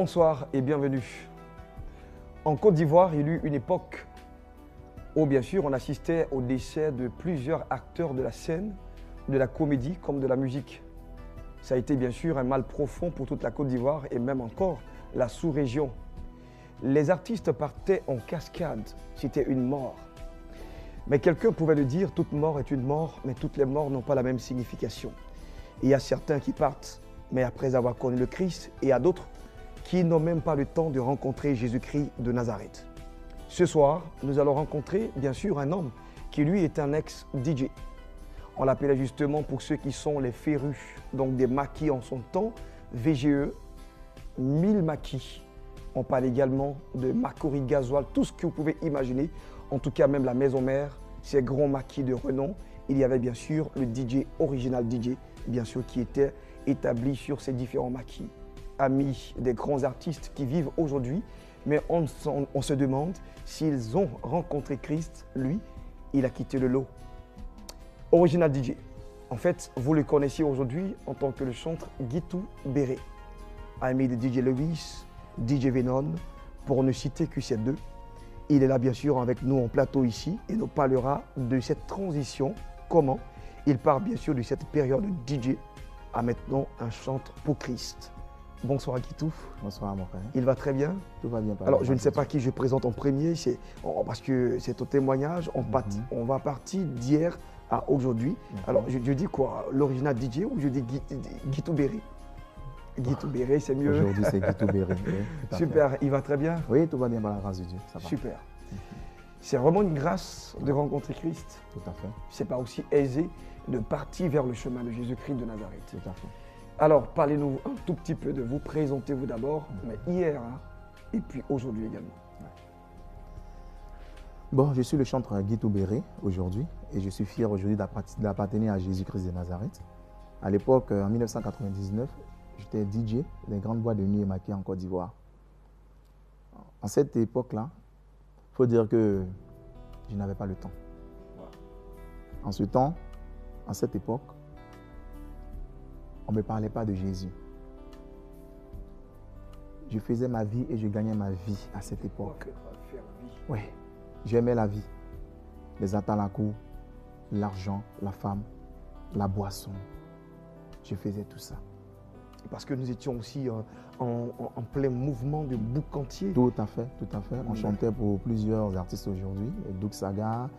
Bonsoir et bienvenue. En Côte d'Ivoire, il y eut une époque où bien sûr on assistait au décès de plusieurs acteurs de la scène, de la comédie comme de la musique. Ça a été bien sûr un mal profond pour toute la Côte d'Ivoire et même encore la sous-région. Les artistes partaient en cascade, c'était une mort. Mais quelqu'un pouvait le dire, toute mort est une mort, mais toutes les morts n'ont pas la même signification. Il y a certains qui partent, mais après avoir connu le Christ, et il y a d'autres qui n'ont même pas le temps de rencontrer Jésus-Christ de Nazareth. Ce soir, nous allons rencontrer bien sûr un homme qui lui est un ex-DJ. On l'appelait justement pour ceux qui sont les férus, donc des maquis en son temps, VGE, 1000 maquis. On parle également de Makori Gasoil, tout ce que vous pouvez imaginer, en tout cas même la maison mère, ces grands maquis de renom. Il y avait bien sûr le DJ, original DJ, bien sûr qui était établi sur ces différents maquis. Amis des grands artistes qui vivent aujourd'hui, mais on se demande s'ils ont rencontré Christ. Lui, il a quitté le lot. Original DJ. En fait, vous le connaissiez aujourd'hui en tant que le chanteur Guitou Béré. Ami de DJ Lewis, DJ Venon, pour ne citer que ces deux. Il est là bien sûr avec nous en plateau ici et nous parlera de cette transition, comment il part bien sûr de cette période de DJ à maintenant un chanteur pour Christ. Bonsoir Guitou. Bonsoir mon frère. Il va très bien? Tout va bien. Alors je ne sais pas qui je présente en premier, parce que c'est au témoignage, on va partir d'hier à aujourd'hui. Alors je dis quoi? L'original DJ ou je dis Guitou Béré? Guitou Béré, c'est mieux. Aujourd'hui c'est Guitou Béré. Oui, super, il va très bien? Oui, tout va bien par la grâce de Dieu. Ça va. Super. C'est vraiment une grâce de rencontrer Christ. Tout à fait. Ce n'est pas aussi aisé de partir vers le chemin de Jésus-Christ de Nazareth. Tout à fait. Alors, parlez-nous un tout petit peu de vous, présentez-vous d'abord, mais hier et puis aujourd'hui également. Bon, je suis le chanteur Guitou Béré aujourd'hui et je suis fier aujourd'hui d'appartenir à Jésus-Christ de Nazareth. À l'époque, en 1999, j'étais DJ des grandes boîtes de nuit et maquis en Côte d'Ivoire. En cette époque-là, il faut dire que je n'avais pas le temps. En ce temps, en cette époque, on ne me parlait pas de Jésus. Je faisais ma vie et je gagnais ma vie à cette époque. Oui, j'aimais la vie. Les atalakou, l'argent, la femme, la boisson. Je faisais tout ça. Parce que nous étions aussi en plein mouvement de boucantier. Tout à fait, tout à fait. On chantait pour plusieurs artistes aujourd'hui. Doug Saga,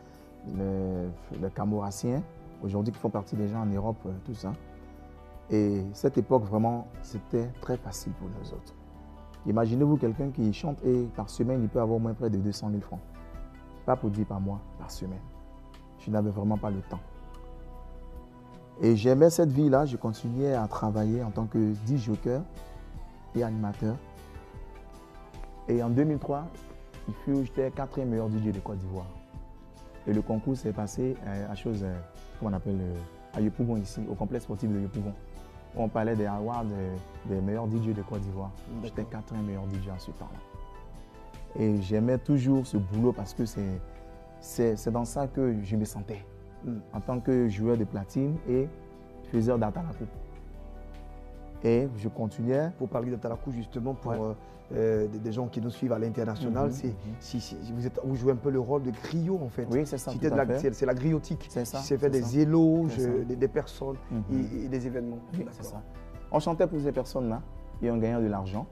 les Camorassiens, aujourd'hui qui font partie des gens en Europe, tout ça. Et cette époque, vraiment, c'était très facile pour nous autres. Imaginez-vous quelqu'un qui chante et par semaine, il peut avoir au moins près de 200 000 francs. Pas pour dire par mois, par semaine. Je n'avais vraiment pas le temps. Et j'aimais cette vie-là, je continuais à travailler en tant que DJ-joker et animateur. Et en 2003, j'étais 4e meilleur DJ de Côte d'Ivoire. Et le concours s'est passé à chose, comment on appelle, à Yopougon ici, au complexe sportif de Yopougon. On parlait des awards des meilleurs DJ de Côte d'Ivoire. J'étais 4e meilleur DJ en ce temps-là. Et j'aimais toujours ce boulot parce que c'est dans ça que je me sentais. En tant que joueur de platine et faiseur d'atalakou. Et je continuais. Pour parler d'atalakou justement, pour des gens qui nous suivent à l'international, vous jouez un peu le rôle de griot en fait. Oui, c'est ça. C'est la griotique. C'est ça. C'est fait des éloges, des personnes et des événements. Oui, c'est ça. On chantait pour ces personnes-là et on gagnait de l'argent.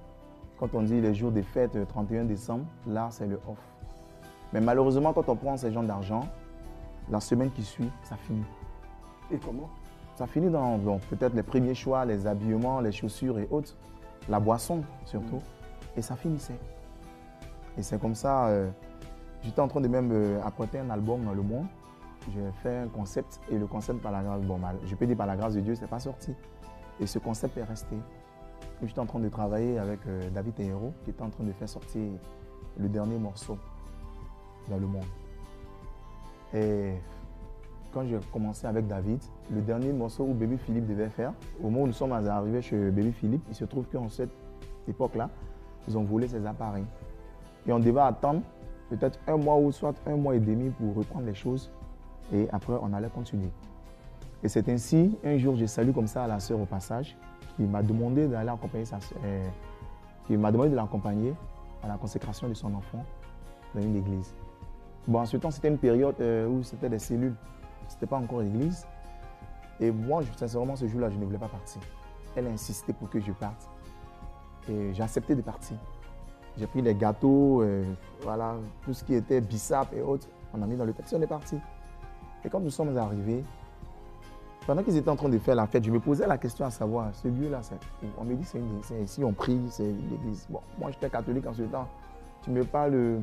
Quand on dit les jours des fêtes, 31 décembre, là c'est le off. Mais malheureusement, quand on prend ces gens d'argent, la semaine qui suit, ça finit. Et comment? Ça finit dans peut-être les premiers choix, les habillements, les chaussures et autres, la boisson surtout, et ça finissait. Et c'est comme ça, j'étais en train de même apporter un album dans le monde. J'ai fait un concept et le concept, par la grâce, je peux dire par la grâce de Dieu, c'est pas sorti. Et ce concept est resté. J'étais en train de travailler avec David Théhéro, qui était en train de faire sortir le dernier morceau dans le monde. Et quand j'ai commencé avec David, le dernier morceau où Baby Philippe devait faire, au moment où nous sommes arrivés chez Baby Philippe, il se trouve qu'en cette époque-là, ils ont volé ses appareils. Et on devait attendre peut-être un mois ou soit un mois et demi pour reprendre les choses. Et après, on allait continuer. Et c'est ainsi, un jour, j'ai salué comme ça à la sœur au passage, qui m'a demandé d'aller accompagner qui m'a demandé de l'accompagner à la consécration de son enfant dans une église. Bon, en ce temps, c'était une période où c'était des cellules. Ce n'était pas encore l'église. Et moi, sincèrement, ce jour-là, je ne voulais pas partir. Elle a insisté pour que je parte. Et j'ai accepté de partir. J'ai pris des gâteaux, voilà, tout ce qui était bissap et autres. On a mis dans le taxi, on est parti. Et quand nous sommes arrivés, pendant qu'ils étaient en train de faire la fête, je me posais la question à savoir, ce lieu-là, on me dit c'est ici, on prie, c'est l'église. Bon, moi, j'étais catholique en ce temps. Tu me parles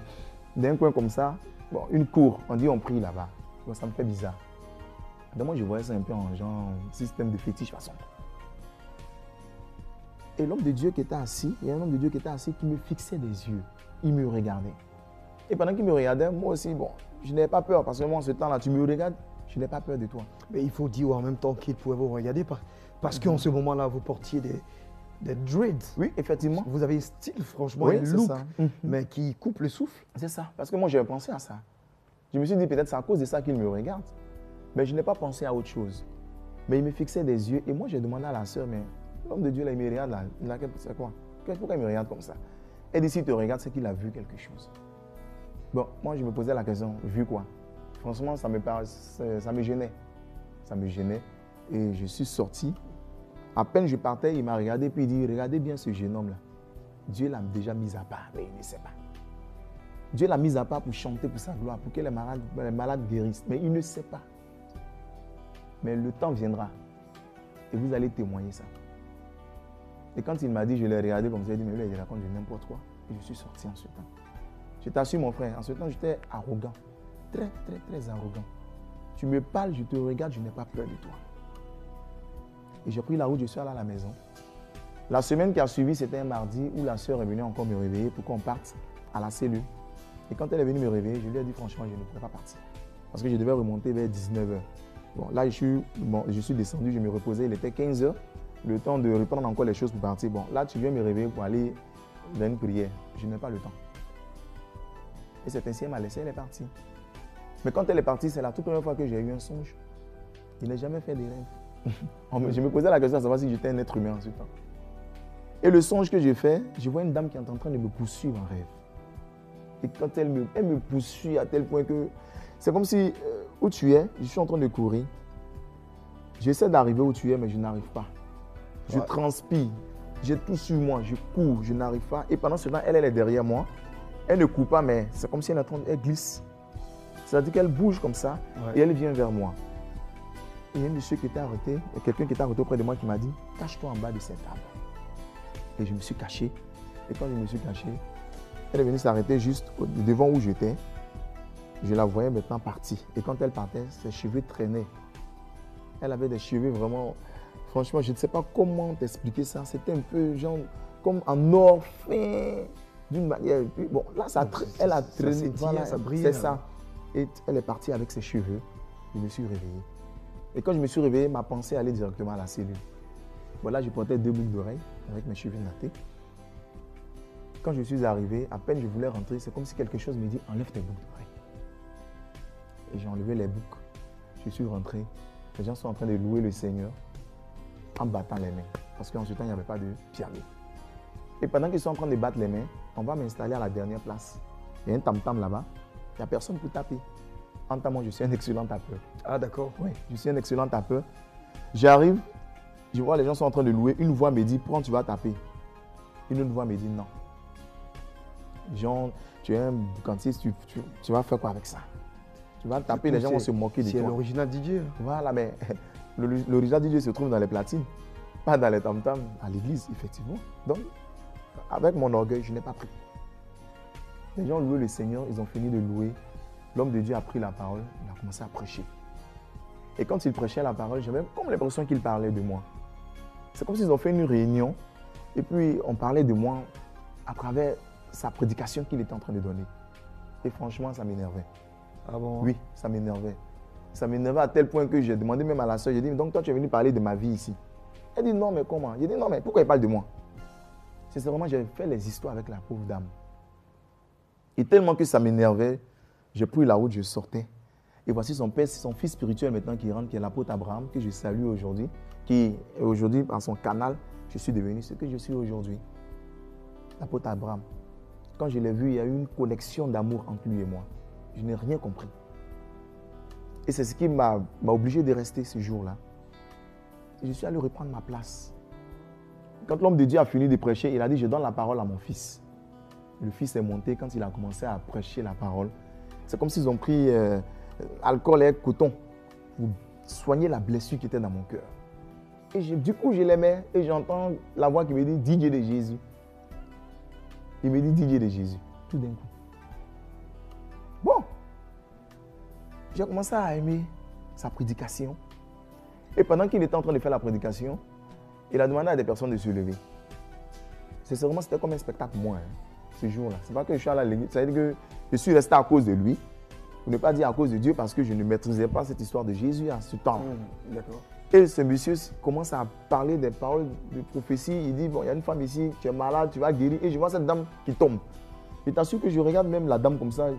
d'un coin comme ça, bon, une cour, on dit on prie là-bas. Bon, ça me fait bizarre. Donc moi, je voyais ça un peu en genre système de fétiche façon. Et l'homme de Dieu qui était assis, il y a un homme de Dieu qui était assis qui me fixait des yeux. Il me regardait. Et pendant qu'il me regardait, moi aussi, bon, je n'avais pas peur parce que moi, en ce temps-là, tu me regardes, je n'ai pas peur de toi. Mais il faut dire en même temps qu'il pouvait vous regarder parce qu'en ce moment-là, vous portiez des dreads. Oui, effectivement. Vous avez un style, franchement, Oui, un c'est look, ça. mais qui coupe le souffle. C'est ça. Parce que moi, j'avais pensé à ça. Je me suis dit, peut-être c'est à cause de ça qu'il me regarde. Mais je n'ai pas pensé à autre chose. Mais il me fixait des yeux et moi, j'ai demandé à la sœur, mais l'homme de Dieu, là, il me regarde là. C'est quoi? Pourquoi il me regarde comme ça? Elle dit, s'il te regarde, c'est qu'il a vu quelque chose. Bon, moi, je me posais la question, vu quoi? Franchement, ça me gênait. Ça me gênait. Et je suis sorti. À peine je partais, il m'a regardé puis il dit, regardez bien ce jeune homme-là. Dieu l'a déjà mis à part, mais il ne sait pas. Dieu l'a mis à part pour chanter pour sa gloire, pour que les malades guérissent. Mais il ne sait pas. Mais le temps viendra et vous allez témoigner ça. Et quand il m'a dit, je l'ai regardé comme ça, il dit, mais lui, il raconte n'importe quoi. Et je suis sorti en ce temps. Je t'assure, mon frère, en ce temps, j'étais arrogant. Très, très, très arrogant. Tu me parles, je te regarde, je n'ai pas peur de toi. Et j'ai pris la route, je suis allé à la maison. La semaine qui a suivi, c'était un mardi où la sœur est venue encore me réveiller pour qu'on parte à la cellule. Et quand elle est venue me réveiller, je lui ai dit franchement, je ne pourrais pas partir. Parce que je devais remonter vers 19h. Bon, là, je suis descendu, je me reposais, il était 15h. Le temps de reprendre encore les choses pour partir. Bon, là, tu viens me réveiller pour aller dans une prière. Je n'ai pas le temps. Et c'est ainsi, elle m'a laissé, elle est partie. Mais quand elle est partie, c'est la toute première fois que j'ai eu un songe. Je n'ai jamais fait des rêves. Je me posais la question de savoir si j'étais un être humain en ce temps. Et le songe que j'ai fait, je vois une dame qui est en train de me poursuivre en rêve. Et quand elle me poursuit à tel point que c'est comme si, où tu es, je suis en train de courir. J'essaie d'arriver où tu es, mais je n'arrive pas. Je transpire, j'ai tout sur moi, je cours, je n'arrive pas. Et pendant ce temps, elle est derrière moi. Elle ne court pas, mais c'est comme si elle glisse. C'est-à-dire qu'elle bouge comme ça et elle vient vers moi. Et il y a un monsieur qui était arrêté, quelqu'un qui était arrêté auprès de moi qui m'a dit, cache-toi en bas de cette table. Et je me suis caché. Et quand je me suis caché, elle est venue s'arrêter juste devant où j'étais. Je la voyais maintenant partir. Et quand elle partait, ses cheveux traînaient. Elle avait des cheveux vraiment... Franchement, je ne sais pas comment t'expliquer ça. C'était un peu genre comme en or fin, d'une manière. Puis, bon, là, elle a traîné. Voilà, ça brillait. C'est ça. Et elle est partie avec ses cheveux. Je me suis réveillé. Et quand je me suis réveillé, ma pensée allait directement à la cellule. Voilà, je portais 2 boucles d'oreilles avec mes cheveux nattés. Quand je suis arrivé, à peine je voulais rentrer, c'est comme si quelque chose me dit enlève tes boucles d'oreilles. Et j'ai enlevé les boucles. Je suis rentré. Les gens sont en train de louer le Seigneur en battant les mains. Parce qu'en ce temps, il n'y avait pas de piano. Et pendant qu'ils sont en train de battre les mains, on va m'installer à la dernière place. Il y a un tam-tam là-bas. Il n'y a personne pour taper. En tant que moi, je suis un excellent tapeur. Ah, d'accord. Oui, je suis un excellent tapeur. J'arrive, je vois les gens sont en train de louer. Une voix me dit, prends, tu vas taper. Une autre voix me dit, non. Genre, tu es un boucantiste, tu vas faire quoi avec ça? Tu vas taper, les gens vont se moquer de toi. C'est l'original DJ. Voilà, mais l'original DJ se trouve dans les platines, pas dans les tam-tams, à l'église, effectivement. Donc, avec mon orgueil, je n'ai pas pris. Les gens ont loué le Seigneur, ils ont fini de louer. L'homme de Dieu a pris la parole, il a commencé à prêcher. Et quand il prêchait la parole, j'avais comme l'impression qu'il parlait de moi. C'est comme s'ils ont fait une réunion et puis on parlait de moi à travers sa prédication qu'il était en train de donner. Et franchement, ça m'énervait. Ah bon? Oui, ça m'énervait. Ça m'énervait à tel point que j'ai demandé même à la soeur, j'ai dit, donc toi tu es venu parler de ma vie ici. Elle dit, non mais comment? J'ai dit, non mais pourquoi il parle de moi? C'est vraiment, j'ai fait les histoires avec la pauvre dame. Et tellement que ça m'énervait, j'ai pris la route, je sortais. Et voici son père, son fils spirituel maintenant qui rentre, qui est l'apôtre Abraham, que je salue aujourd'hui, qui est aujourd'hui, par son canal, je suis devenu ce que je suis aujourd'hui. l'apôtre Abraham. Quand je l'ai vu, il y a eu une connexion d'amour entre lui et moi. Je n'ai rien compris. Et c'est ce qui m'a obligé de rester ce jour-là. Je suis allé reprendre ma place. Quand l'homme de Dieu a fini de prêcher, il a dit, je donne la parole à mon fils. Le fils est monté quand il a commencé à prêcher la parole. C'est comme s'ils ont pris alcool et coton pour soigner la blessure qui était dans mon cœur. Et du coup, je l'aimais et j'entends la voix qui me dit DJ de Jésus. Il me dit DJ de Jésus, tout d'un coup. Bon, j'ai commencé à aimer sa prédication. Et pendant qu'il était en train de faire la prédication, il a demandé à des personnes de se lever. Sincèrement, c'était comme un spectacle pour moi, ce jour-là. Ce n'est pas que je suis allé à l'église, ça veut dire que je suis resté à cause de lui. Pour ne pas dire à cause de Dieu, parce que je ne maîtrisais pas cette histoire de Jésus à ce temps. D'accord. Et ce monsieur commence à parler des paroles de prophétie. Il dit, bon, il y a une femme ici, tu es malade, tu vas guérir. Et je vois cette dame qui tombe. Je t'assure que je regarde même la dame comme ça.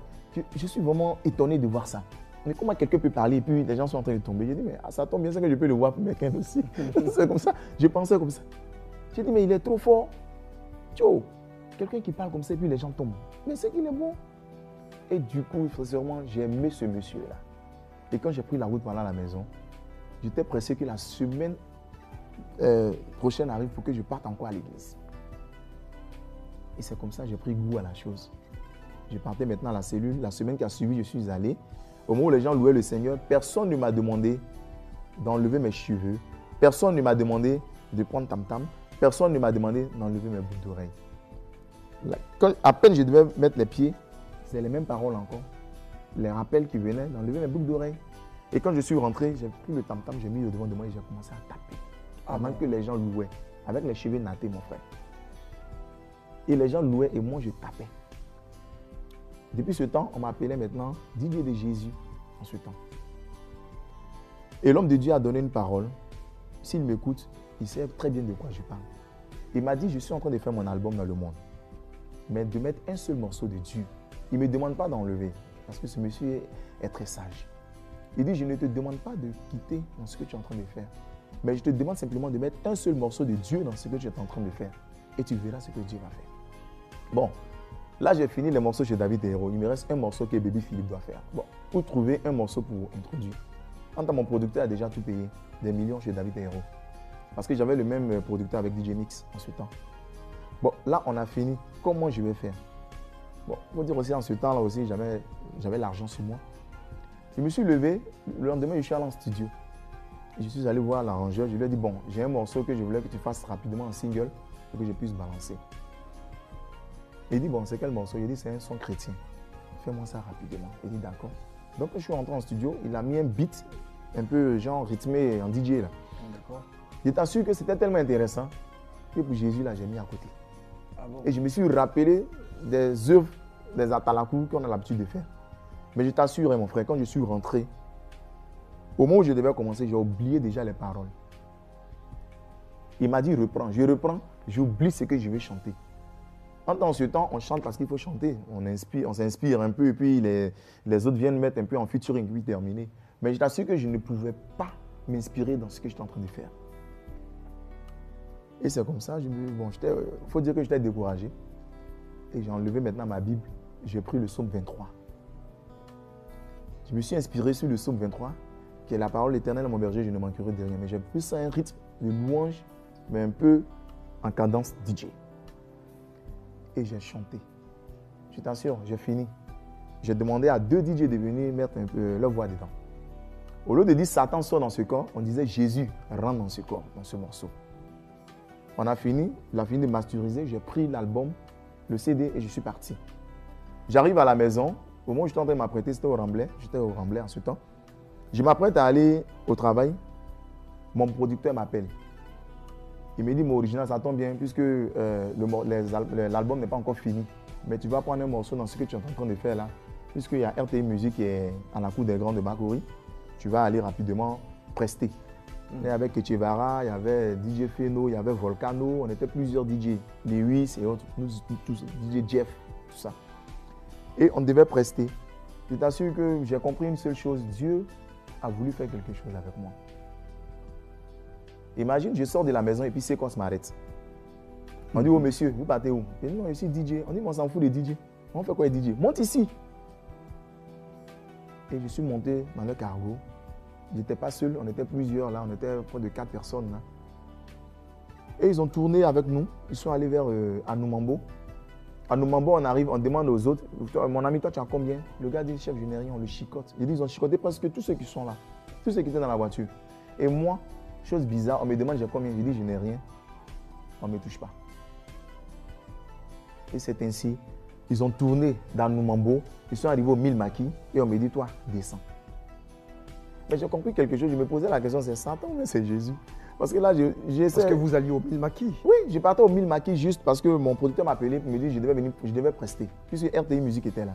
Je suis vraiment étonné de voir ça. Mais comment quelqu'un peut parler et puis les gens sont en train de tomber? J'ai dit, mais ça tombe bien, c'est que je peux le voir pour quelqu'un aussi. C'est comme ça. Je pensais comme ça. J'ai dit, mais il est trop fort. Tcho, quelqu'un qui parle comme ça et puis les gens tombent. Mais c'est qu'il est bon. Et du coup, sincèrement, j'ai aimé ce monsieur-là. Et quand j'ai pris la route pendant la maison, j'étais pressé que la semaine prochaine arrive pour que je parte encore à l'église. Et c'est comme ça que j'ai pris goût à la chose. Je partais maintenant à la cellule. La semaine qui a suivi, je suis allé. Au moment où les gens louaient le Seigneur, personne ne m'a demandé d'enlever mes cheveux. Personne ne m'a demandé de prendre tam-tam. Personne ne m'a demandé d'enlever mes boucles d'oreilles. À peine je devais mettre les pieds, c'est les mêmes paroles encore. Les rappels qui venaient d'enlever mes boucles d'oreilles. Et quand je suis rentré, j'ai pris le tam-tam, j'ai mis le devant de moi et j'ai commencé à taper. Pendant que les gens louaient, avec les cheveux nattés, mon frère. Et les gens louaient et moi je tapais. Depuis ce temps, on m'appelait maintenant DJ de Jésus en ce temps. Et l'homme de Dieu a donné une parole. S'il m'écoute, il sait très bien de quoi je parle. Il m'a dit, je suis en train de faire mon album dans le monde. Mais de mettre un seul morceau de Dieu. Il ne me demande pas d'enlever. Parce que ce monsieur est très sage. Il dit, je ne te demande pas de quitter dans ce que tu es en train de faire. Mais je te demande simplement de mettre un seul morceau de Dieu dans ce que tu es en train de faire. Et tu verras ce que Dieu va faire. Bon, là j'ai fini les morceaux chez David et Héros. Il me reste un morceau que Baby Philippe doit faire. Bon, pour trouver un morceau pour introduire. En tant que mon producteur a déjà tout payé. Des millions chez David et Héros. Parce que j'avais le même producteur avec DJ Mix en ce temps. Bon, là on a fini. Comment je vais faire? Bon, il faut dire aussi en ce temps-là aussi, j'avais l'argent sur moi. Je me suis levé, le lendemain je suis allé en studio. Et je suis allé voir l'arrangeur, je lui ai dit, bon, j'ai un morceau que je voulais que tu fasses rapidement en single pour que je puisse balancer. Il dit, bon, c'est quel morceau? Il dit, c'est un son chrétien. Fais-moi ça rapidement. Il dit, d'accord. Donc je suis rentré en studio, il a mis un beat un peu genre rythmé en DJ là. D'accord. Je t'assure que c'était tellement intéressant que pour Jésus là, j'ai mis à côté. Ah bon? Et je me suis rappelé des œuvres, des atalakou qu'on a l'habitude de faire. Mais je t'assure, mon frère, quand je suis rentré, au moment où je devais commencer, j'ai oublié déjà les paroles. Il m'a dit, reprends. Je reprends, j'oublie ce que je vais chanter. En ce temps, on chante parce qu'il faut chanter. On s'inspire un peu et puis les autres viennent mettre un peu en featuring, puis terminé. Mais je t'assure que je ne pouvais pas m'inspirer dans ce que j'étais en train de faire. Et c'est comme ça, faut dire que j'étais découragé. Et j'ai enlevé maintenant ma Bible. J'ai pris le psaume 23. Je me suis inspiré sur le psaume 23, qui est la parole éternelle à mon berger, je ne manquerai de rien. Mais j'ai pris ça à un rythme de louange, mais un peu en cadence DJ. Et j'ai chanté. Je t'assure, j'ai fini. J'ai demandé à 2 DJ de venir mettre un peu leur voix dedans. Au lieu de dire Satan sort dans ce corps, on disait Jésus rentre dans ce corps, dans ce morceau. On a fini, il a fini de masteriser, j'ai pris l'album, le CD et je suis parti. J'arrive à la maison, au moment où j'étais en train de m'apprêter, c'était au Remblai, j'étais au Remblai en ce temps. Je m'apprête à aller au travail, mon producteur m'appelle. Il me dit, mon original, ça tombe bien, puisque l'album n'est pas encore fini. Mais tu vas prendre un morceau dans ce que tu es en train de faire là. Puisqu'il y a RTI Musique qui est à la cour des Grands de Bakouri, tu vas aller rapidement prester. Il y avait Ketchevara, il y avait DJ Feno, il y avait Volcano, on était plusieurs DJ, Lewis et autres, nous tous, DJ Jeff, tout ça. Et on devait prester. Je t'assure que j'ai compris une seule chose, Dieu a voulu faire quelque chose avec moi. Imagine, je sors de la maison et puis Séquence m'arrête. On dit, oh monsieur, vous partez où? Je dis, non, je suis DJ. On dit, on s'en fout des DJ. On fait quoi les DJ? Monte ici. Et je suis monté dans le cargo. Je n'étais pas seul, on était plusieurs là, on était près de 4 personnes là. Et ils ont tourné avec nous, ils sont allés vers Anoumambo. Anoumambo, on arrive, on demande aux autres, mon ami, toi tu as combien? Le gars dit, chef, je n'ai rien, on le chicote. Il dit, ils ont chicoté presque tous ceux qui sont là, tous ceux qui étaient dans la voiture. Et moi, chose bizarre, on me demande j'ai combien? Je dis, je n'ai rien, on ne me touche pas. Et c'est ainsi, ils ont tourné dans Anoumambo, ils sont arrivés au 1000 maquis et on me dit, toi, descends. Mais j'ai compris quelque chose, je me posais la question, c'est Satan ou c'est Jésus? Parce que là, j'essaie... Parce que vous alliez au 1000 maquis? Oui, je partais au 1000 maquis juste parce que mon producteur m'a appelé pour me dire que je devais venir, je devais prester. Puisque RTI Musique était là,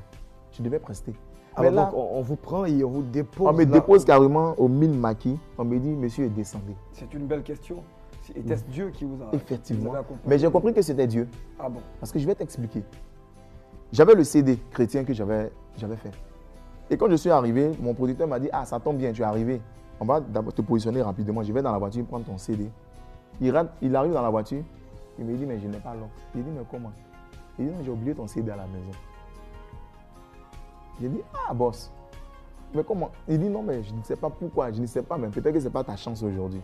je devais prester. Alors mais là, donc on vous prend et on vous dépose. On me dépose carrément au 1000 maquis, on me dit, monsieur, descendez. C'est une belle question. Était-ce Dieu qui vous a... Effectivement. Mais j'ai compris que c'était Dieu. Ah bon? Parce que je vais t'expliquer. J'avais le CD chrétien que j'avais fait. Et quand je suis arrivé, mon producteur m'a dit, ah, ça tombe bien, tu es arrivé. On va d'abord te positionner rapidement. Je vais dans la voiture prendre ton CD. Il arrive dans la voiture. Il me dit, mais je n'ai pas l'offre. Il dit, mais comment? Il dit, non, j'ai oublié ton CD à la maison. J'ai dit, ah, boss. Mais comment? Il dit, non, mais je ne sais pas pourquoi. Je ne sais pas, mais peut-être que ce n'est pas ta chance aujourd'hui.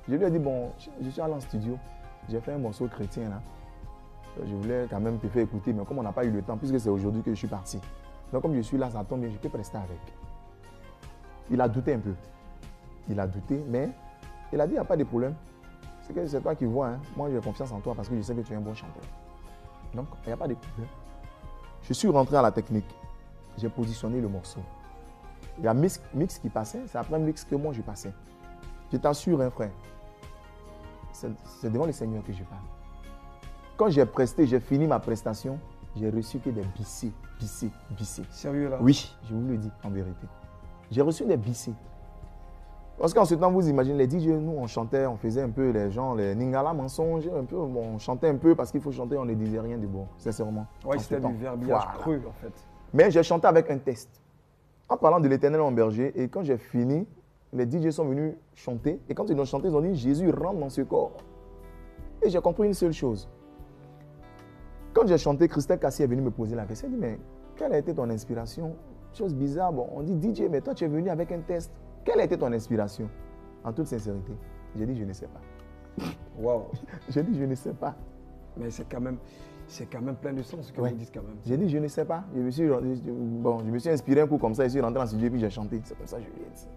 Je lui ai dit, bon, je suis allé en studio. J'ai fait un morceau chrétien là. Je voulais quand même te faire écouter, mais comme on n'a pas eu le temps, puisque c'est aujourd'hui que je suis parti. Donc comme je suis là, ça tombe bien, je peux rester avec. Il a douté un peu. Il a douté, mais il a dit, il n'y a pas de problème. C'est toi qui vois, hein. Moi j'ai confiance en toi parce que je sais que tu es un bon chanteur. Donc il n'y a pas de problème. Je suis rentré à la technique. J'ai positionné le morceau. Il y a mix qui passait, c'est après mix que moi je passais. Je t'assure, hein, frère, c'est devant le Seigneur que je parle. Quand j'ai presté, j'ai fini ma prestation, j'ai reçu que des bissés. Sérieux là? Oui, je vous le dis en vérité. J'ai reçu des bissés. Parce qu'en ce temps, vous imaginez, les DJ, nous on chantait, on faisait un peu les gens, les Ningala mensonges, un peu, on chantait un peu parce qu'il faut chanter, on ne disait rien de bon, sincèrement. Oui, c'était du verbiage creux en fait. Mais j'ai chanté avec un test. En parlant de l'Éternel mon berger, et quand j'ai fini, les DJ sont venus chanter. Et quand ils ont chanté, ils ont dit, Jésus rentre dans ce corps. Et j'ai compris une seule chose. Quand j'ai chanté, Christelle Cassie est venue me poser la question. Elle dit, mais quelle a été ton inspiration? Chose bizarre. Bon, on dit, DJ, mais toi, tu es venu avec un test. Quelle a été ton inspiration? En toute sincérité, j'ai dit, je ne sais pas. Waouh. J'ai dit, je ne sais pas. Mais c'est quand même plein de sens ce que vous dites quand même. J'ai dit, je ne sais pas. Je me suis inspiré un coup comme ça, je suis rentré dans le studio et puis j'ai chanté. C'est comme ça que je lui ai dit.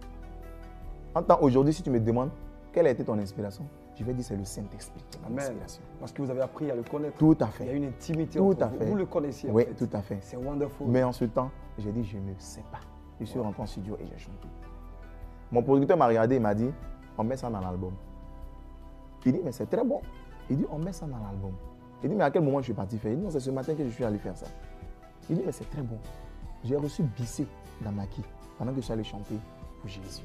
En tant aujourd'hui, si tu me demandes quelle a été ton inspiration, je vais dire c'est le Saint-Esprit. Amen. Parce que vous avez appris à le connaître. Tout à fait. Il y a une intimité tout entre à vous. fait. Vous le connaissiez. Oui, en fait. tout à fait. C'est wonderful. Mais en ce temps, j'ai dit je ne sais pas. Je suis rentré en studio et j'ai chanté. Mon producteur m'a regardé et m'a dit on met ça dans l'album. Il dit mais c'est très bon. Il dit on met ça dans l'album. Il dit mais à quel moment je suis parti faire? Il dit non, c'est ce matin que je suis allé faire ça. Il dit mais c'est très bon. J'ai reçu Bissé dans ma qui pendant que je suis allé chanter pour Jésus.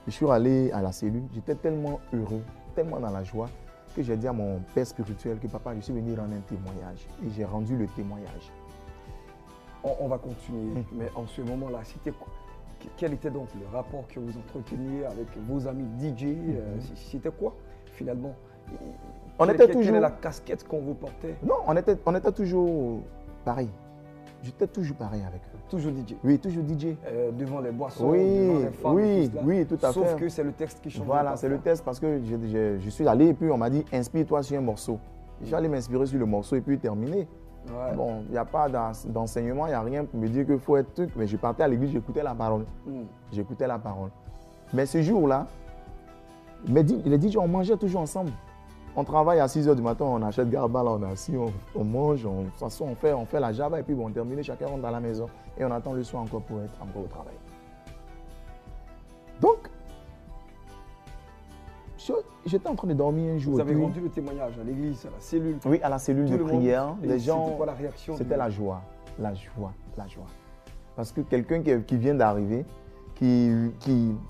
Je suis allé à la cellule, j'étais tellement heureux, tellement dans la joie, que j'ai dit à mon père spirituel que papa, je suis venu rendre un témoignage. Et j'ai rendu le témoignage. On va continuer, mais en ce moment-là, quel était donc le rapport que vous entreteniez avec vos amis DJ? C'était quoi finalement? Quelle est la casquette qu'on vous portait? Non, on était toujours pareil. J'étais toujours pareil avec eux. Toujours DJ? Oui, toujours DJ. Devant les boissons, oui, devant les femmes, oui, tout à fait. Sauf que c'est le texte qui change. Voilà, c'est le texte parce que je suis allé et puis on m'a dit inspire-toi sur un morceau. Je suis allé m'inspirer sur le morceau et puis terminer. Ouais. Bon, il n'y a pas d'enseignement, il n'y a rien pour me dire qu'il faut être truc. Mais je partais à l'église, j'écoutais la parole. J'écoutais la parole. Mais ce jour-là, les DJ, on mangeait toujours ensemble. On travaille à 6 h du matin, on achète garba, là, on est assis, on mange, on fait la java et puis bon, on termine, chacun rentre dans la maison et on attend le soir encore pour être encore au travail. Donc, j'étais en train de dormir un jour. Vous avez rendu le témoignage à l'église, à la cellule? Oui, à la cellule de prière. Les gens. C'était quoi la réaction? C'était la joie. La joie. Parce que quelqu'un qui vient d'arriver, qui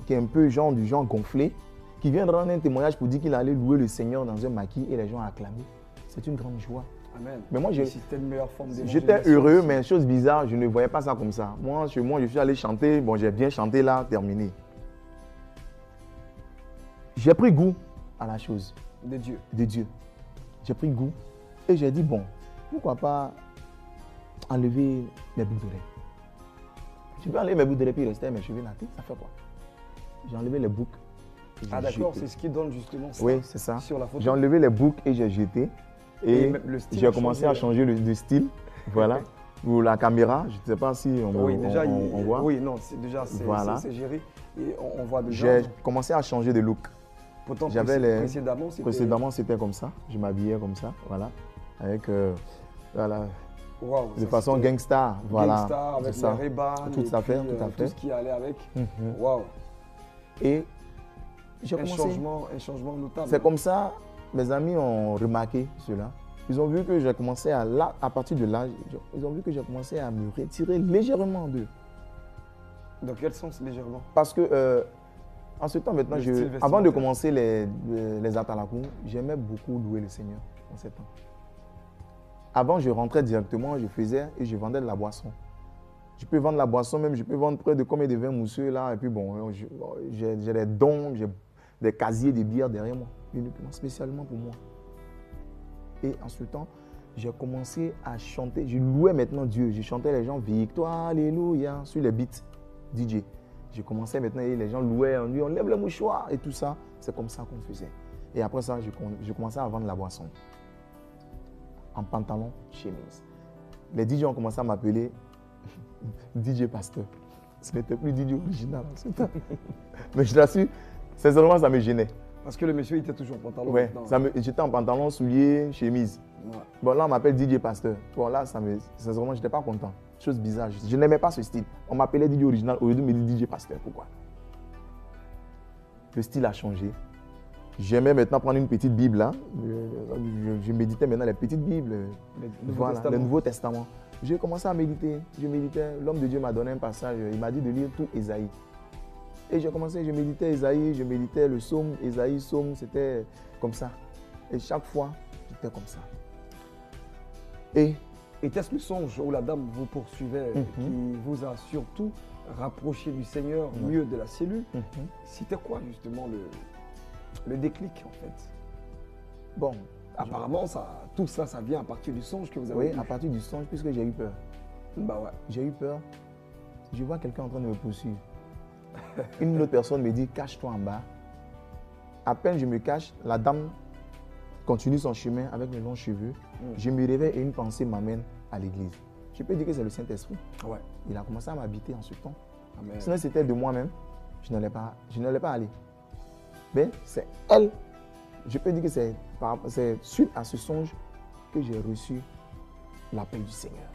est un peu du genre gonflé, qui vient de rendre un témoignage pour dire qu'il allait louer le Seigneur dans un maquis et les gens acclamaient. C'est une grande joie. Amen. Mais moi, c'était une meilleure forme d'évangélisation. J'étais heureux, mais chose bizarre, je ne voyais pas ça comme ça. Moi, chez moi, je suis allé chanter. Bon, j'ai bien chanté là, terminé. J'ai pris goût à la chose. De Dieu. De Dieu. j'ai pris goût et j'ai dit, bon, pourquoi pas enlever mes boucles d'oreilles. Je vais enlever mes boucles d'oreilles puis rester mes cheveux nattés, ça fait quoi? J'ai enlevé les boucles. Ah d'accord, c'est ce qui donne justement ça. Oui, c'est ça. Sur la photo. J'ai enlevé les boucles et j'ai jeté. Et j'ai commencé à changer le style. Voilà. Pour la caméra, je ne sais pas si on voit. Oui, non, c'est déjà voilà. c'est géré. Et on voit déjà. J'ai commencé à changer de look. Pourtant, précédemment, c'était comme ça. Je m'habillais comme ça, voilà. Avec, voilà. Wow, de façon gangsta, voilà. Gangsta, avec la Ray-Ban, tout à fait. Tout ce qui allait avec. Wow. Et j'ai commencé. Un changement notable. C'est comme ça, mes amis ont remarqué cela. Ils ont vu que j'ai commencé à partir de là, ils ont vu que j'ai commencé à me retirer légèrement d'eux. Dans quel sens légèrement? Parce que en ce temps maintenant, avant de commencer les Atalakou, j'aimais beaucoup louer le Seigneur en ce temps. Avant, je rentrais directement, je faisais et je vendais de la boisson. Je peux vendre la boisson même, je peux vendre près de combien de vins mousseux là. Et puis bon, j'ai des dons, j'ai des casiers de bière derrière moi, uniquement, spécialement pour moi. Et en ce temps, j'ai commencé à chanter. Je louais maintenant Dieu. Je chantais les gens victoire, alléluia, sur les beats DJ. Je commençais maintenant et les gens louaient, on lève le mouchoir et tout ça. C'est comme ça qu'on faisait. Et après ça, je commençais à vendre la boisson. En pantalon, chemise. Les DJ ont commencé à m'appeler DJ Pasteur. Ce n'était plus DJ original en ce temps. Mais je l'assure, sincèrement, ça me gênait. Parce que le monsieur était toujours en pantalon. Oui, j'étais en pantalon, souliers, chemise. Ouais. Bon, là, on m'appelle DJ Pasteur. Bon, là, sincèrement, je n'étais pas content. Chose bizarre. Je n'aimais pas ce style. On m'appelait DJ original, au lieu de me dire DJ Pasteur. Pourquoi? Le style a changé. J'aimais maintenant prendre une petite Bible là. Je méditais maintenant les petites Bibles. Le Nouveau Testament. J'ai commencé à méditer. Je méditais. L'homme de Dieu m'a donné un passage. Il m'a dit de lire tout Ésaïe. Et j'ai commencé, je méditais Ésaïe, je méditais le psaume, Ésaïe, psaume, c'était comme ça. Et chaque fois, j'étais comme ça. Et était-ce le songe où la dame vous poursuivait, qui vous a surtout rapproché du Seigneur, mieux de la cellule? C'était quoi justement le déclic en fait? Bon, apparemment, tout ça, ça vient à partir du songe que vous avez eu. Oui, à partir du songe, puisque j'ai eu peur. Bah ouais. J'ai eu peur. Je vois quelqu'un en train de me poursuivre. Une autre personne me dit, cache-toi en bas. À peine je me cache, la dame continue son chemin avec mes longs cheveux. Je me réveille et une pensée m'amène à l'église. Je peux dire que c'est le Saint-Esprit. Ouais. Il a commencé à m'habiter en ce temps. Amen. Sinon, c'était de moi-même, je n'allais pas aller. Mais c'est elle. Je peux dire que c'est suite à ce songe que j'ai reçu l'appel du Seigneur.